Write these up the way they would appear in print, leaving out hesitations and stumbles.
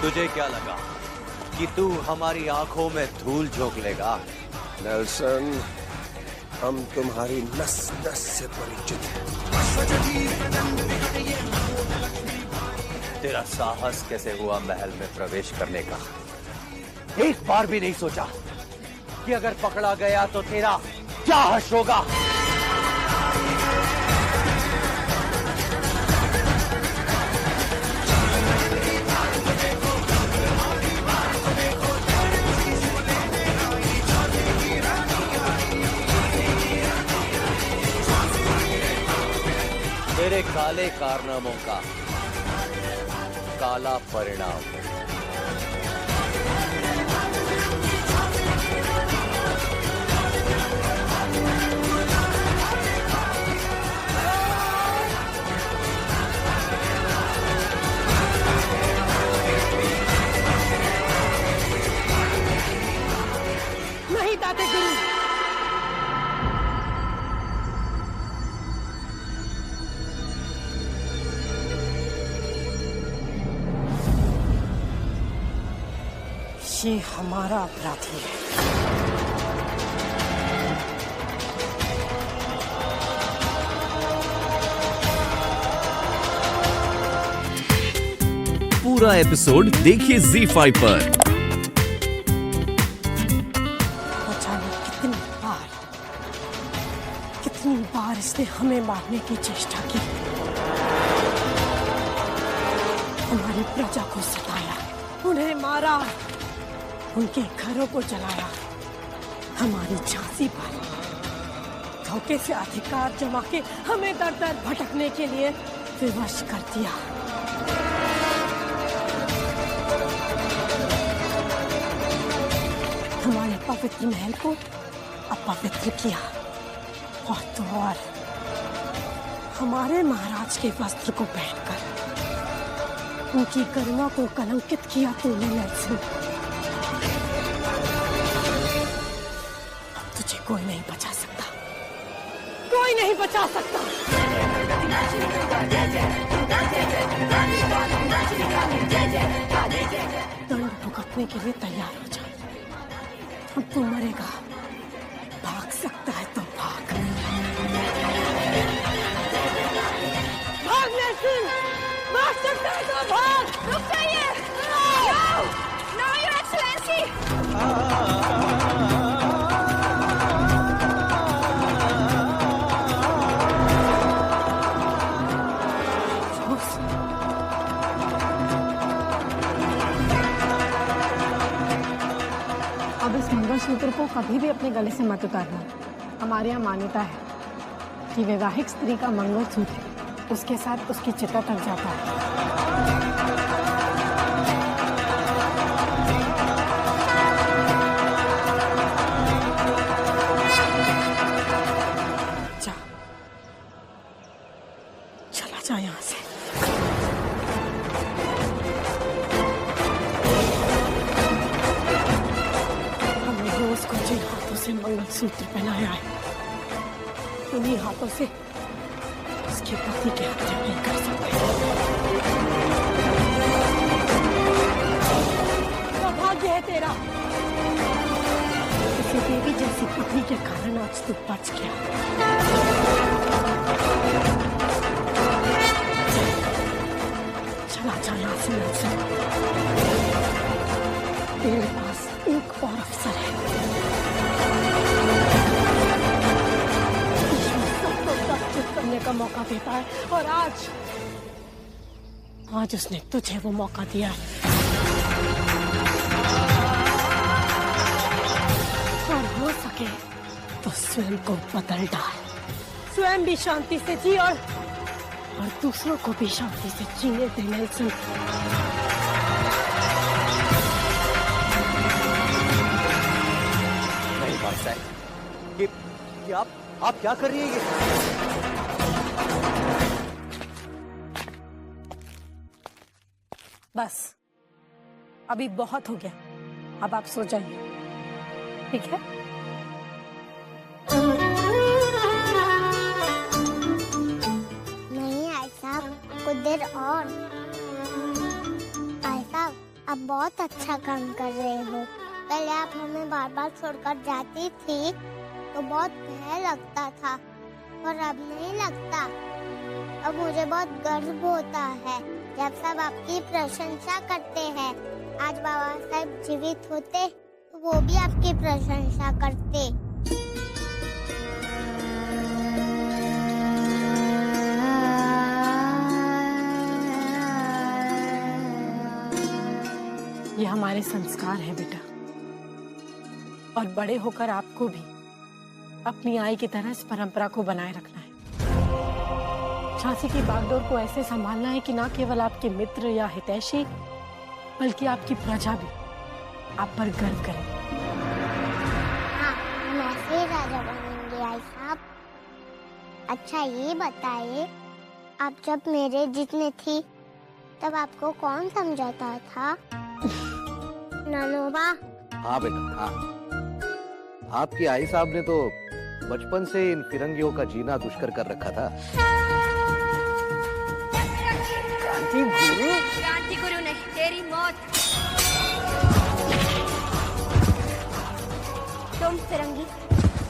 तुझे क्या लगा कि तू हमारी आंखों में धूल झोंक लेगा? नेल्सन, हम तुम्हारी नस नस से परिचित हैं। तेरा साहस कैसे हुआ महल में प्रवेश करने का? एक बार भी नहीं सोचा कि अगर पकड़ा गया तो तेरा क्या हश्र होगा? तेरे काले कारनामों का काला परिणाम। नहीं दाते गुरु, ये हमारा अपराधी है। पूरा एपिसोड देखिए ZEE5 पर। जाने कितनी बार इसने हमें मारने की चेष्टा की, हमारी प्रजा को सताया, उन्हें मारा, उनके घरों को जलाया, हमारी झांसी पर धोखे से अधिकार जमा के हमें दर दर भटकने के लिए विवश कर दिया। हमारे पवित्र महल को अपवित्र किया और तो और हमारे महाराज के वस्त्र को पहनकर उनकी गरिमा को कलंकित किया तूने नेल्सन। अब तुझे कोई नहीं बचा सकता, कोई नहीं बचा सकता। दंड भुगतने के लिए तैयार हो जा। अब तू मरेगा, भाग सकता है तो भाग। भाग नेल्सन, भाग सकता है तो भाग। रुक जाइए। Know your excellency. अब इस मंगलसूत्र को कभी भी अपने गले से मत उतारना। हमारे यहाँ मान्यता है कि वैवाहिक स्त्री का मंगलसूत्र उसके साथ उसकी चिता तक जाता है। जा, चला जा यहाँ से। उसको जिन हाथों से मंगलसूत्र पहनाया है, उन्हीं हाथों से उसके पति की हत्या नहीं कर सकते। सौभाग्य है तेरा, किसी देवी जैसी पत्नी के कारण आज तू बच गया। चला जा यहाँ से नेल्सन, तेरे पास एक और अवसर है। करने का मौका देता है और आज उसने तुझे वो मौका दिया है। और हो सके तो स्वयं को बदल डाल, स्वयं भी शांति से जी और दूसरों को भी शांति से जीने दे नेल्सन। नहीं बात साहब, कि आप क्या कर रही है ये? बस अभी बहुत हो गया, अब आप सो जाइए, ठीक है? नहीं आई साहब, कुछ देर और। आई साहब, आप बहुत अच्छा काम कर रहे हो। पहले आप हमें बार बार छोड़कर जाती थी तो बहुत भय लगता था, और अब नहीं लगता। अब मुझे बहुत गर्व होता है जब सब आपकी प्रशंसा करते हैं। आज बाबा साहब जीवित होते तो वो भी आपकी प्रशंसा करते। ये हमारे संस्कार है बेटा, और बड़े होकर आपको भी अपनी आई की तरह इस परंपरा को बनाए रखना है। झांसी की बागडोर को ऐसे संभालना है कि ना केवल आपके मित्र या हितैषी, बल्कि आपकी प्रजा भी आप पर गर्व करे। हाँ, हम ऐसे ही राजा बनेंगे आई साहब। अच्छा ये बताइए, आप जब मेरे जितने थी तब आपको कौन समझाता था? ननोबा? हाँ बेटा हाँ, आपकी आई साहब ने तो बचपन से इन फिरंगियों का जीना दुष्कर कर रखा था। क्रांति गुरु? क्रांति गुरु नहीं, तेरी मौत। तुम फिरंगी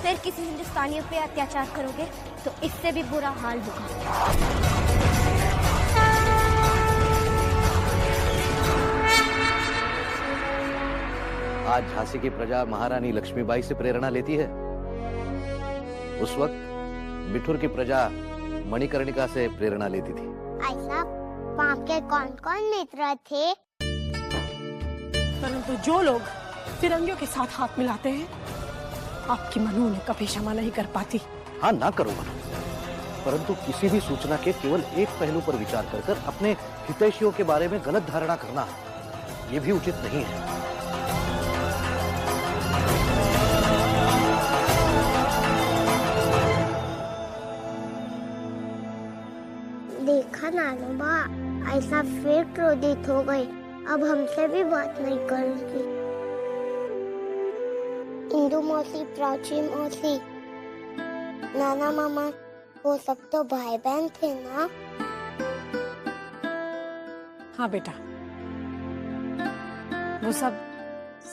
फिर किसी हिंदुस्तानियों पे अत्याचार करोगे तो इससे भी बुरा हाल होगा। आज झांसी की प्रजा महारानी लक्ष्मीबाई से प्रेरणा लेती है। उस वक्त बिठूर की प्रजा मणिकर्णिका से प्रेरणा लेती थी। आई साहब, वहाँ के कौन कौन मित्र थे? परंतु जो लोग फिरंगियों के साथ हाथ मिलाते हैं, आपकी मनु उन्हें कभी क्षमा नहीं कर पाती। हाँ ना करो मनु, परंतु किसी भी सूचना के केवल एक पहलू पर विचार कर अपने हितैषियों के बारे में गलत धारणा करना, ये भी उचित नहीं है। देखा नानोबा, ऐसा फिर क्रोधित हो गई। अब हमसे भी बात नहीं करेगी। इंदु मौसी, प्राची मौसी, नाना मामा, वो सब तो भाई बहन थे ना? हाँ बेटा, वो सब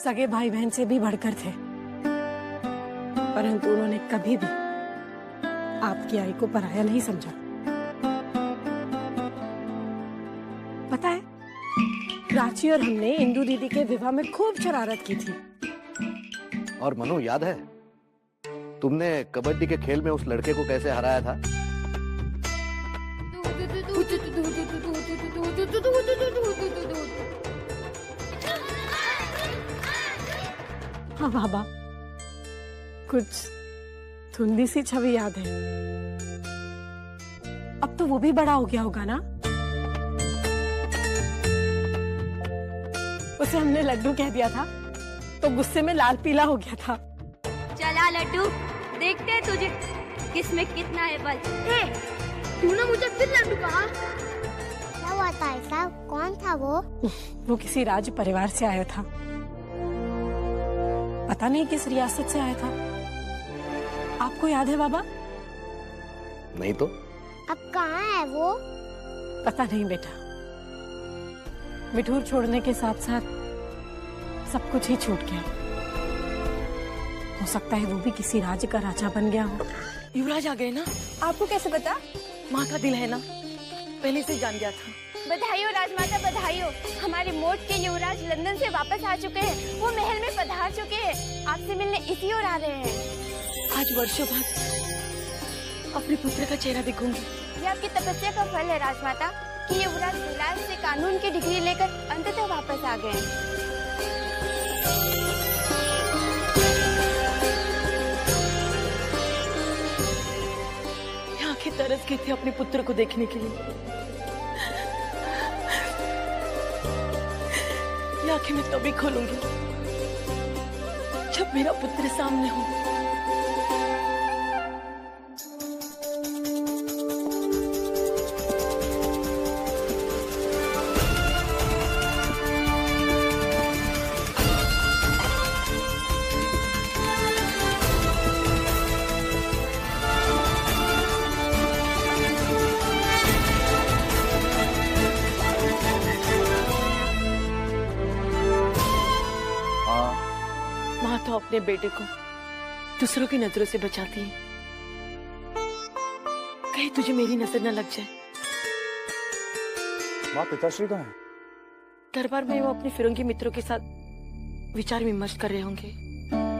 सगे भाई बहन से भी बढ़कर थे, परंतु उन्होंने कभी भी आपकी आई को पराया नहीं समझा। पता है, प्राची और हमने इंदु दीदी के विवाह में खूब शरारत की थी। और मनु याद है, तुमने कबड्डी के खेल में उस लड़के को कैसे हराया था? हाँ बाबा, कुछ धुंधली सी छवि याद है। अब तो वो भी बड़ा हो गया होगा ना? उसे हमने लड्डू कह दिया था तो गुस्से में लाल पीला हो गया था। चला लड्डू, देखते हैं तुझे किसमें कितना है बल। तूने मुझे फिर लड्डू कहा? क्या हुआ था ऐसा? कौन था वो? वो किसी राज परिवार से आया था, पता नहीं किस रियासत से आया था। आपको याद है बाबा? नहीं तो। अब कहाँ है वो? पता नहीं बेटा, बिठूर छोड़ने के साथ साथ सब कुछ ही छूट गया। हो सकता है वो भी किसी राज्य का राजा बन गया हो। युवराज आ गए ना? आपको कैसे पता? माँ का दिल है ना, पहले से जान गया था। बधाई हो राजमाता, बधाई हो। हमारे मोट के युवराज लंदन से वापस आ चुके हैं। वो महल में पधार चुके हैं। आपसे मिलने इसी ओर आ रहे हैं। आज वर्षों बाद अपने पुत्र का चेहरा देखूंगी। ये आपकी तपस्या का फल है राजमाता कि युवराज विलास से कानून की डिग्री लेकर अंततः वापस आ गए। ये आंखें तरस गई थी अपने पुत्र को देखने के लिए। ये आंखें मैं तभी खोलूंगी जब मेरा पुत्र सामने हो। तो अपने बेटे को दूसरों की नजरों से बचाती है। कहीं तुझे मेरी नजर न लग जाए। माँ, पिताश्री कहाँ है? दरबार में वो अपने फिरंगी मित्रों के साथ विचार विमर्श कर रहे होंगे।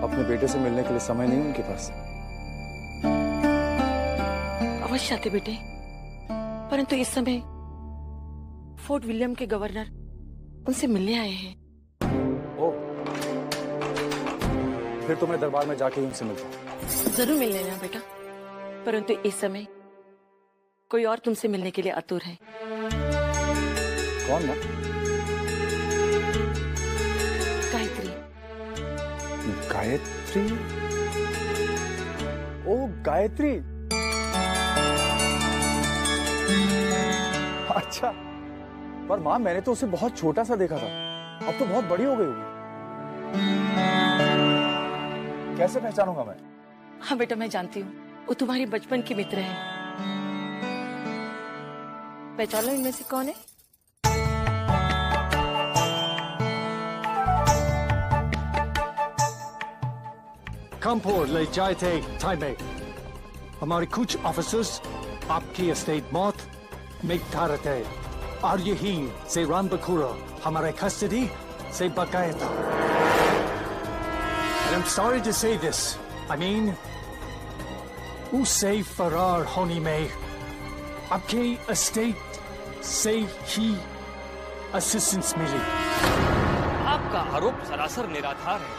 अपने बेटे से मिलने के लिए समय नहीं उनके पास? अवश्य आते बेटे, परंतु इस समय फोर्ट विलियम के गवर्नर उनसे मिलने आए हैं। ओ, फिर तो मैं दरबार में जाके ही उनसे मिलता हूँ। जरूर मिल लेना बेटा, परंतु इस समय कोई और तुमसे मिलने के लिए आतुर है। कौन ना? गायत्री। गायत्री? ओ गायत्री, अच्छा। पर माँ, मैंने तो उसे बहुत छोटा सा देखा था, अब तो बहुत बड़ी हो गई होगी। कैसे पहचानूंगा मैं? हाँ बेटा, मैं जानती हूँ, वो तुम्हारी बचपन की मित्र है। पहचान लो इनमें से कौन है? कानपुर ले जाए थे टाइम में। हमारे कुछ ऑफिसर्स आपकी एस्टेट मौत में था थे और यही से रामबकुरा हमारे कस्टडी से बकाया था। And I'm sorry to say this, I mean, उसे फरार होने में आपके एस्टेट से ही असिस्टेंस मिली। आपका आरोप सरासर निराधार है।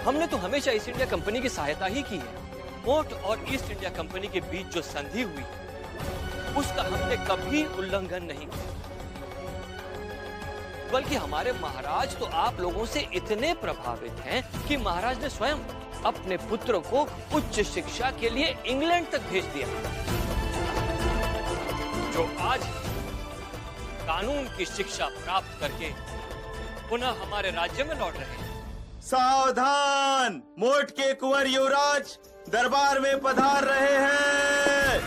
हमने तो हमेशा ईस्ट इंडिया कंपनी की सहायता ही की है। पोर्ट और ईस्ट इंडिया कंपनी के बीच जो संधि हुई उसका हमने कभी उल्लंघन नहीं किया, बल्कि हमारे महाराज तो आप लोगों से इतने प्रभावित हैं कि महाराज ने स्वयं अपने पुत्र को उच्च शिक्षा के लिए इंग्लैंड तक भेज दिया, जो आज कानून की शिक्षा प्राप्त करके पुनः हमारे राज्य में लौट रहे हैं। सावधान! मोट के कुंवर युवराज दरबार में पधार रहे हैं।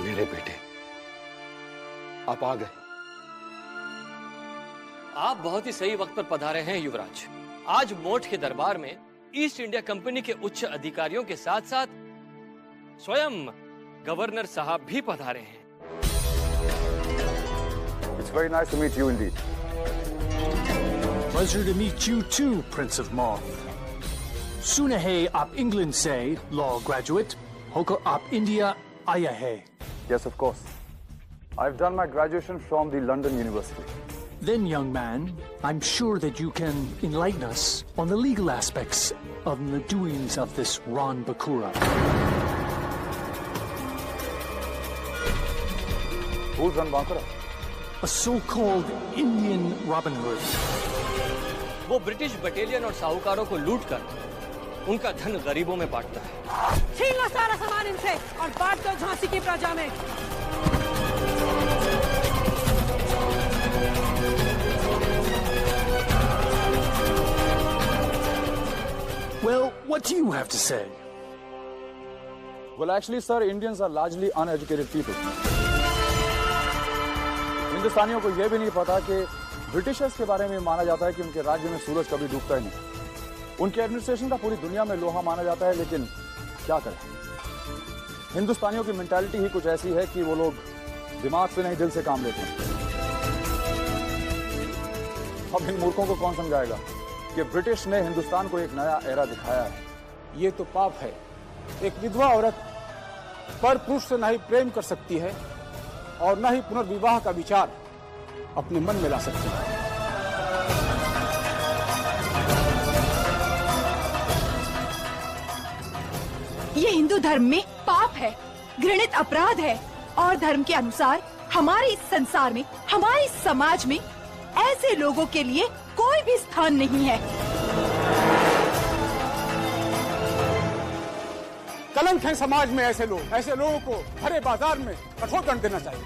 मेरे बेटे, आप आ गए। आप बहुत ही सही वक्त पर पधारे हैं युवराज। आज मोट के दरबार में ईस्ट इंडिया कंपनी के उच्च अधिकारियों के साथ साथ स्वयं गवर्नर साहब भी पधारे हैं। It's very nice to meet you indeed. Pleasure to meet you too, Prince of Moth. सुना है आप इंग्लैंड से लॉ ग्रेजुएट होकर आप इंडिया आया है। Yes, of course. I've done my graduation from the London University. Then, young man, I'm sure that you can enlighten us on the legal aspects of the doings of this Ron Bakura. Who's Ron Bakura? A so-called Indian Robin Hood. वो British battalion और साहूकारों को लूटकर उनका धन गरीबों में बांटता है। छीन लो सारा सामान इनसे और बांट दो झांसी की प्रजा में। Well, what do you have to say? Well, actually, sir, Indians are largely uneducated people. हिंदुस्तानियों को यह भी नहीं पता कि ब्रिटिशर्स के बारे में माना जाता है कि उनके राज्य में सूरज कभी डूबता ही नहीं। उनके एडमिनिस्ट्रेशन का पूरी दुनिया में लोहा माना जाता है, लेकिन क्या करें, हिंदुस्तानियों की मेंटालिटी ही कुछ ऐसी है कि वो लोग दिमाग से नहीं दिल से काम लेते हैं। अब इन मूर्खों को कौन समझाएगा कि ब्रिटिश ने हिंदुस्तान को एक नया एरा दिखाया है। ये तो पाप है। एक विधवा औरत पर पुरुष से ना ही प्रेम कर सकती है और ना ही पुनर्विवाह का विचार अपने मन में ला सकती है। ये हिंदू धर्म में पाप है, घृणित अपराध है और धर्म के अनुसार हमारे इस संसार में, हमारे समाज में ऐसे लोगों के लिए कोई भी स्थान नहीं है। कलंक है समाज में ऐसे लोगों को भरे बाजार में कठोर दंड देना चाहिए।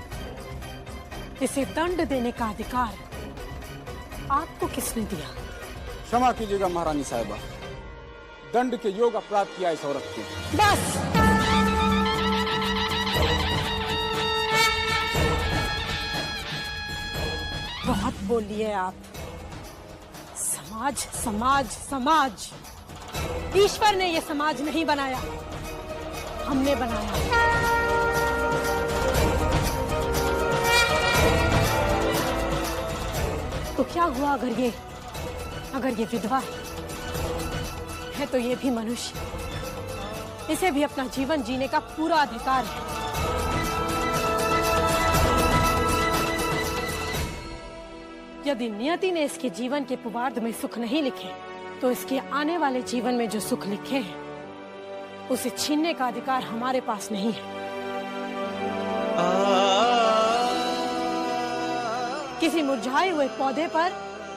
इसे दंड देने का अधिकार आपको किसने दिया? क्षमा कीजिएगा महारानी साहिबा, दंड के योग अपराध किया इस औरत ने। बस बहुत बोल लिए आप। समाज समाज समाज, ईश्वर ने ये समाज नहीं बनाया, हमने बनाया। तो क्या हुआ अगर ये विधवा है तो ये भी मनुष्य, इसे भी अपना जीवन जीने का पूरा अधिकार है। यदि नियति ने इसके जीवन के पूर्वार्ध में सुख नहीं लिखे, तो इसके आने वाले जीवन में जो सुख लिखे हैं उसे छीनने का अधिकार हमारे पास नहीं है। किसी मुरझाए हुए पौधे पर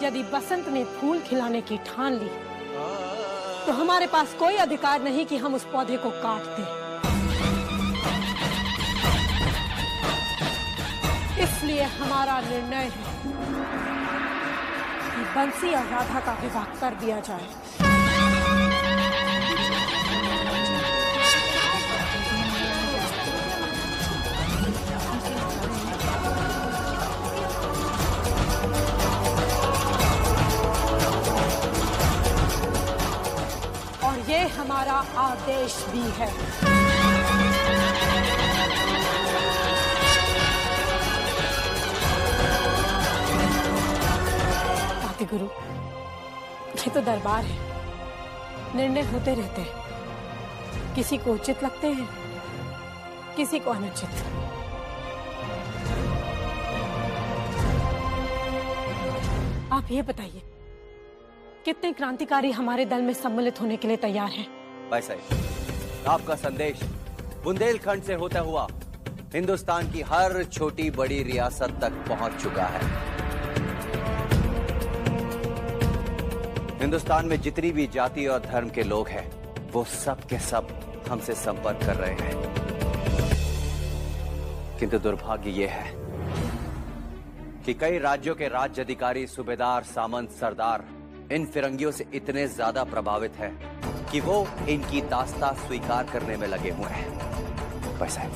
यदि बसंत ने फूल खिलाने की ठान ली, तो हमारे पास कोई अधिकार नहीं कि हम उस पौधे को काट दें। इसलिए हमारा निर्णय है कि बंसी और राधा का विवाह कर दिया जाए। और ये हमारा आदेश भी है। गुरु, ये तो दरबार है, निर्णय होते रहते हैं, किसी को उचित लगते हैं, किसी को अनुचित। आप ये बताइए, कितने क्रांतिकारी हमारे दल में सम्मिलित होने के लिए तैयार हैं? भाई साहब, आपका संदेश बुंदेलखंड से होता हुआ हिंदुस्तान की हर छोटी बड़ी रियासत तक पहुंच चुका है। हिंदुस्तान में जितनी भी जाति और धर्म के लोग हैं, वो सब के सब हमसे संपर्क कर रहे हैं। किंतु दुर्भाग्य ये है कि कई राज्यों के राज्य अधिकारी, सूबेदार, सामंत, सरदार इन फिरंगियों से इतने ज्यादा प्रभावित हैं कि वो इनकी दास्तां स्वीकार करने में लगे हुए हैं। भाई साहब,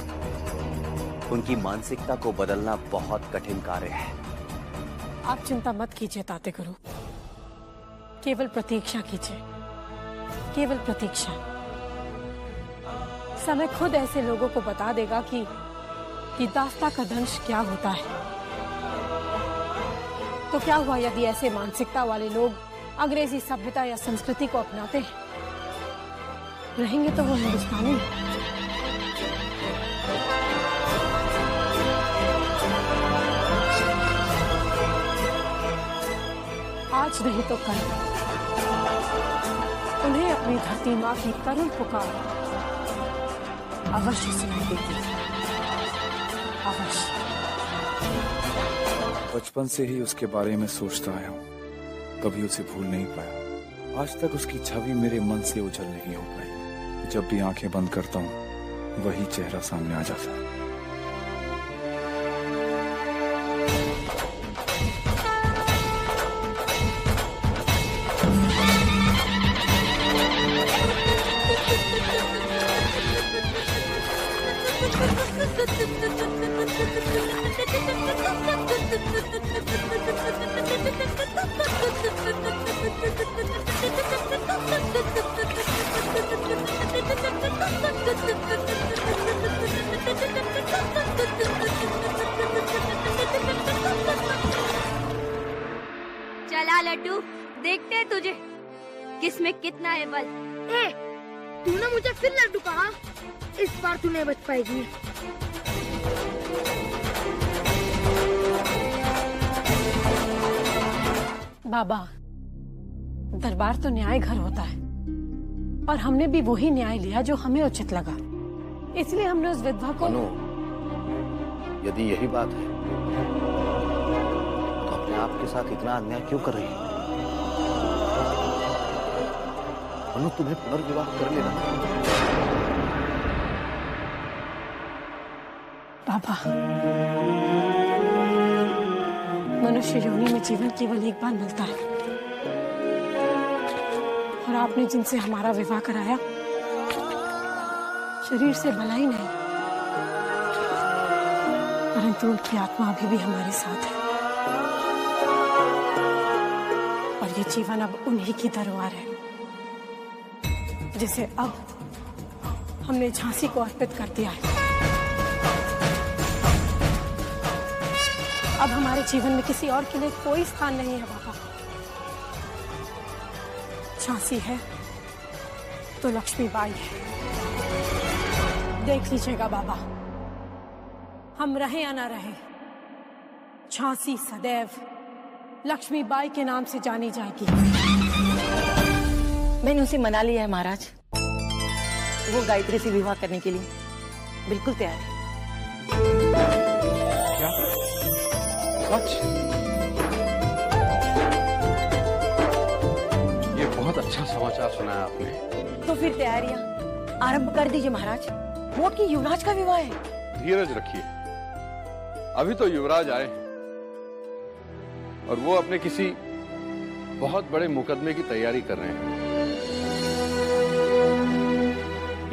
उनकी मानसिकता को बदलना बहुत कठिन कार्य है। आप चिंता मत कीजिए ताते गुरु, केवल प्रतीक्षा कीजिए, केवल प्रतीक्षा। समय खुद ऐसे लोगों को बता देगा कि दास्तां का दंश क्या होता है। तो क्या हुआ यदि ऐसे मानसिकता वाले लोग अंग्रेजी सभ्यता या संस्कृति को अपनाते हैं? रहेंगे तो वो हिंदुस्तानी। आज नहीं तो कल उन्हें अपनी धरती माँ की करुण पुकार अवश्य सुनाई देगी, अवश्य। बचपन से ही उसके बारे में सोचता आया हूँ, कभी उसे भूल नहीं पाया। आज तक उसकी छवि मेरे मन से ओझल नहीं हो पाई। जब भी आंखें बंद करता हूँ, वही चेहरा सामने आ जाता है। चला लड्डू, देखते हैं तुझे किसमें कितना है बल। ए, तूने मुझे फिर लड्डू कहा, इस बार तू नहीं बच पाएगी। बाबा, दरबार तो न्याय घर होता है और हमने भी वही न्याय लिया जो हमें उचित लगा। इसलिए हमने उस विधवा को। अनु, यदि यही बात है तो अपने आप के साथ इतना अन्याय क्यों कर रही है? अनु, तुम्हें पुनर्विवाह कर लेना। बाबा, मनुष्य योनि में जीवन केवल एक बार मिलता है और और आपने जिनसे हमारा विवाह कराया शरीर से भला ही नहीं, परंतु उनकी आत्मा अभी भी हमारे साथ है और ये जीवन अब उन्हीं की दरबार है जिसे अब हमने झांसी को अर्पित कर दिया है। अब हमारे जीवन में किसी और के लिए कोई स्थान नहीं है बाबा। झांसी है तो लक्ष्मीबाई है। देख लीजिएगा बाबा, हम रहे या ना रहे, झांसी सदैव लक्ष्मीबाई के नाम से जानी जाएगी। मैंने उसे मना लिया है महाराज, वो गायत्री से विवाह करने के लिए बिल्कुल तैयार है। क्या? सच? ये बहुत अच्छा समाचार सुनाया आपने। तो फिर तैयारियां आरंभ कर दीजिए महाराज। मोट की युवराज का विवाह है। धीरज रखिए, अभी तो युवराज आए और वो अपने किसी बहुत बड़े मुकदमे की तैयारी कर रहे हैं।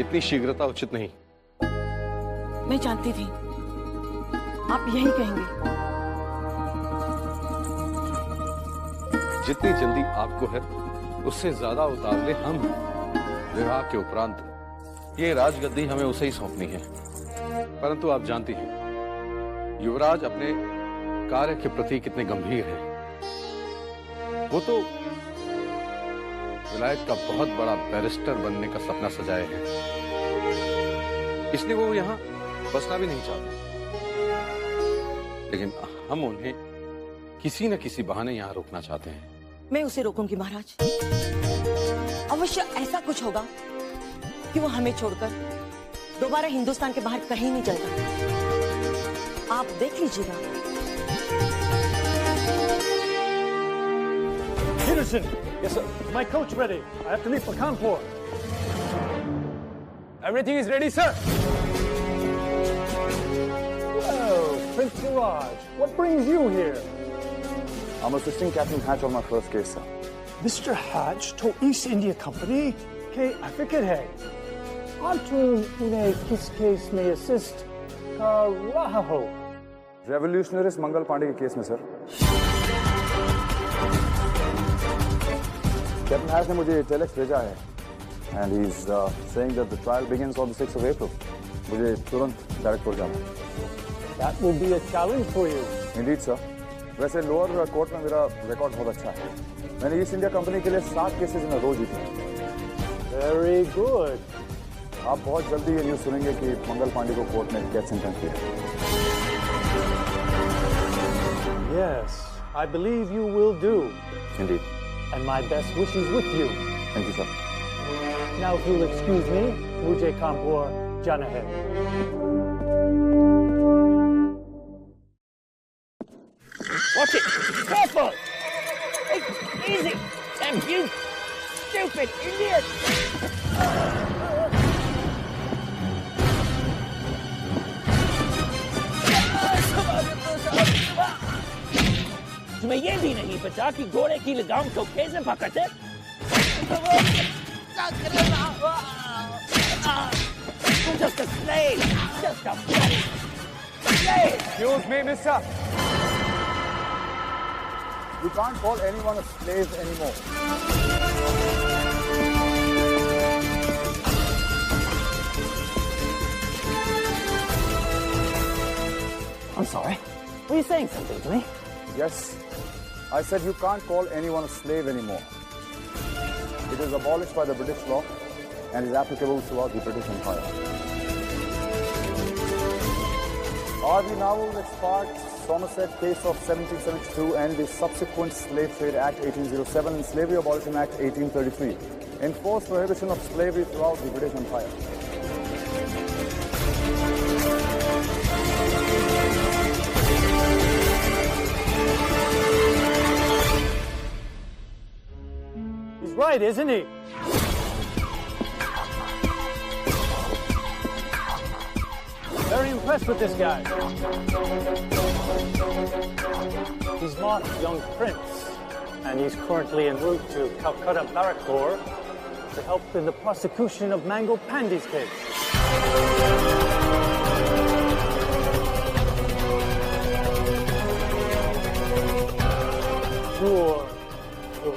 इतनी शीघ्रता उचित नहीं। मैं जानती थी आप यही कहेंगे। जितनी जल्दी आपको है उससे ज्यादा उतावले हम हैं। विवाह के उपरांत ये राजगद्दी हमें उसे ही सौंपनी है। परंतु आप जानती हैं युवराज अपने कार्य के प्रति कितने गंभीर हैं। वो तो विलायत का बहुत बड़ा बैरिस्टर बनने का सपना सजाए हैं, इसलिए वो यहां बसना भी नहीं चाहते। लेकिन हम उन्हें किसी न किसी बहाने यहां रोकना चाहते हैं। मैं उसे रोकूंगी महाराज। अवश्य ऐसा कुछ होगा कि वो हमें छोड़कर दोबारा हिंदुस्तान के बाहर कहीं नहीं चलता। आप देख लीजिएगा। Peterson! Yes, sir. Is my coach ready? I have to leave for Kanpur. Everything is ready, sir. Hello, Prince Siraj. What brings you here? I'm assisting Captain Hatch on my first case, sir. Mr. Hatch to East India Company के फिक्र है। आप उन्हें किस case में assist कर रहा हो? रेवोल्यूशनरिस्ट मंगल पांडे के केस में, सर। कैप्टन हैच ने मुझे टेलेक्स भेजा है and he is saying that the trial begins on the 6th of April. मुझे तुरंत डायरेक्ट जाना है। That will be a challenge for you. Indeed, sir. वैसे लोअर कोर्ट में मेरा रिकॉर्ड बहुत अच्छा है। मैंने ईस्ट इंडिया कंपनी के लिए 7 केसेस में रोज जीते। Very good. आप बहुत जल्दी ये न्यूज़ सुनेंगे कि मंगल पांडे को कोर्ट ने डेथ सेंटेंस दिया। Yes, I believe you will do. Indeed. And my best wishes with you. Thank you, sir. Now, if you'll excuse me, मुझे कानपुर जाना है। Watch it! Careful! Hey, easy! Damn you! Stupid idiot! तुम्हें ये भी नहीं पता कि घोड़े की लगाम को कैसे पकड़ते? Just a slave! Just a slave! Excuse me, mister. You can't call anyone a slave anymore. I'm sorry. Were you saying something to me? Yes. I said you can't call anyone a slave anymore. It is abolished by the British law and is applicable throughout the British Empire. R.V. Nowell exparks Somerset case of 1772 and the subsequent Slave Trade Act 1807 and Slavery Abolition Act 1833 enforced prohibition of slavery throughout the British Empire. He's right, isn't he? Very impressed with this guy. He's Moth's young prince, and he's currently en route to Calcutta Barrackpore to help in the prosecution of Mango Pandey's case.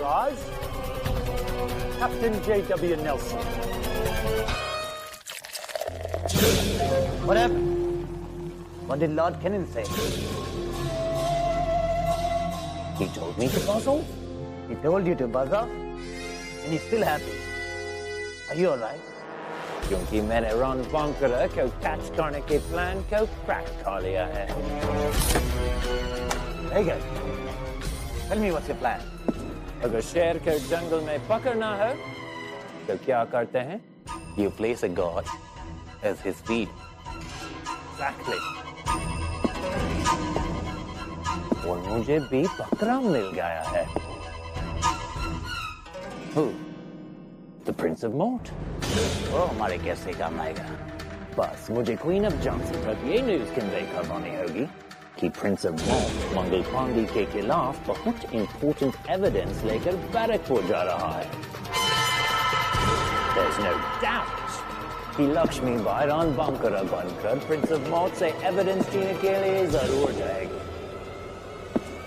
Raj, Captain J.W. Nelson. What happened? What did Lord Kennan say? He told me to buzz off. He told you to buzz off? And he's still happy. Are you alright? क्योंकि मैंने Ron बॉन्करा को catch करने के plan को crack कर लिया है. Very good. Tell me what's your plan? अगर शेर को जंगल में पकड़ना है तो क्या करते हैं? You place a god as his feet. Exactly. और मुझे भी बकरा मिल गया है. Who? The Prince of Mort. वो हमारे कैसे काम आएगा? बस मुझे क्वीन ऑफ जॉनसन तक ये न्यूज़ कन्वे करवानी होगी कि प्रिंस ऑफ मॉर्ट मंगल पांडे के खिलाफ बहुत इंपॉर्टेंट एविडेंस लेकर बैरकपुर जा रहा है. There's no doubt कि लक्ष्मी बाई रॉन बॉन्करा बनकर प्रिंस ऑफ मॉर्ट से एविडेंस जीने के लिए जरूर जाएगी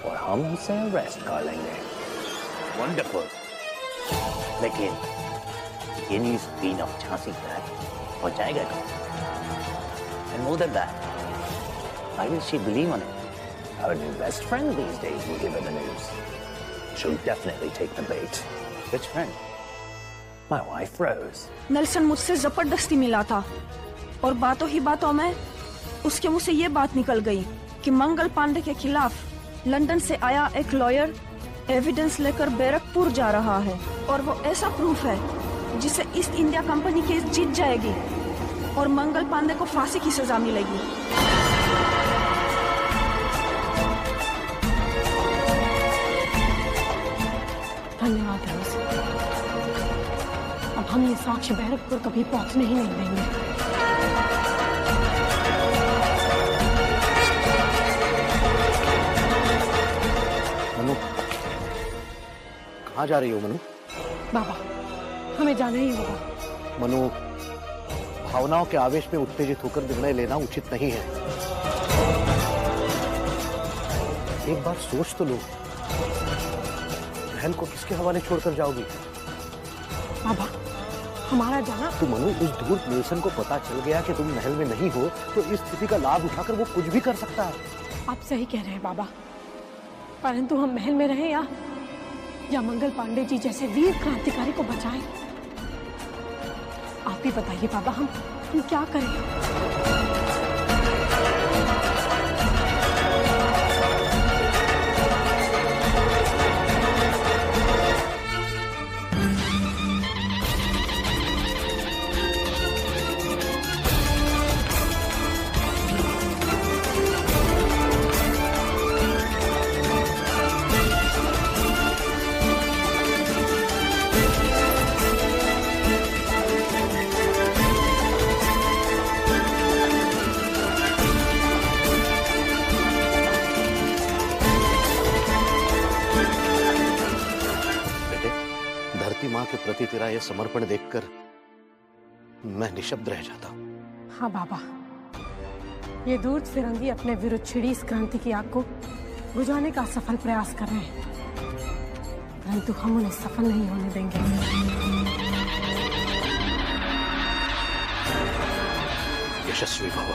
और हम उसे अरेस्ट कर लेंगे. Wonderful. लेकिन ये न्यूज़ क्वीन ऑफ झांसी तक पहुंचाएगा कौन? And more than that, why will she believe on it? Her new best friend these days will give her the news. She'll definitely take the bait. Which friend? My wife Rose. Nelson मुझसे जबरदस्ती मिला था और बातों ही बातों में उसके मुंह से ये बात निकल गई कि मंगल पांडे के खिलाफ लंदन से आया एक लॉयर एविडेंस लेकर बैरकपुर जा रहा है और वो ऐसा प्रूफ है जिसे ईस्ट इंडिया कंपनी केस जीत जाएगी और मंगल पांडे को फांसी की सजा मिलेगी. धन्यवाद रोज. अब हम ये साक्ष्य बैरकपुर कभी पहुंचने ही नहीं देंगे. मनु, कहाँ जा रही हो मनु? बाबा, हमें जाना ही होगा. मनु, भावनाओं के आवेश में उत्तेजित होकर निर्णय लेना उचित नहीं है. एक बार सोच तो लो, बहन को किसके हवाले छोड़कर जाओगी? बाबा, हमारा जाना. तो मनु, उस धूर्त नेल्सन को पता चल गया कि तुम महल में नहीं हो तो इस स्थिति का लाभ उठाकर वो कुछ भी कर सकता है. आप सही कह रहे हैं बाबा, परंतु हम महल में रहें या मंगल पांडे जी जैसे वीर क्रांतिकारी को बचाएं. आप ही बताइए बाबा, हम क्या करें? मां के प्रति तेरा यह समर्पण देखकर मैं निशब्द रह जाता हूं. हाँ बाबा, ये दूत फिरंगी अपने विरुद्ध छिड़ी इस क्रांति की आग को बुझाने का सफल प्रयास कर रहे हैं, परंतु हम उन्हें सफल नहीं होने देंगे. यशस्वी भव.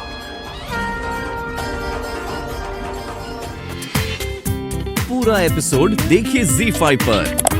पूरा एपिसोड देखिए ZEE5 पर.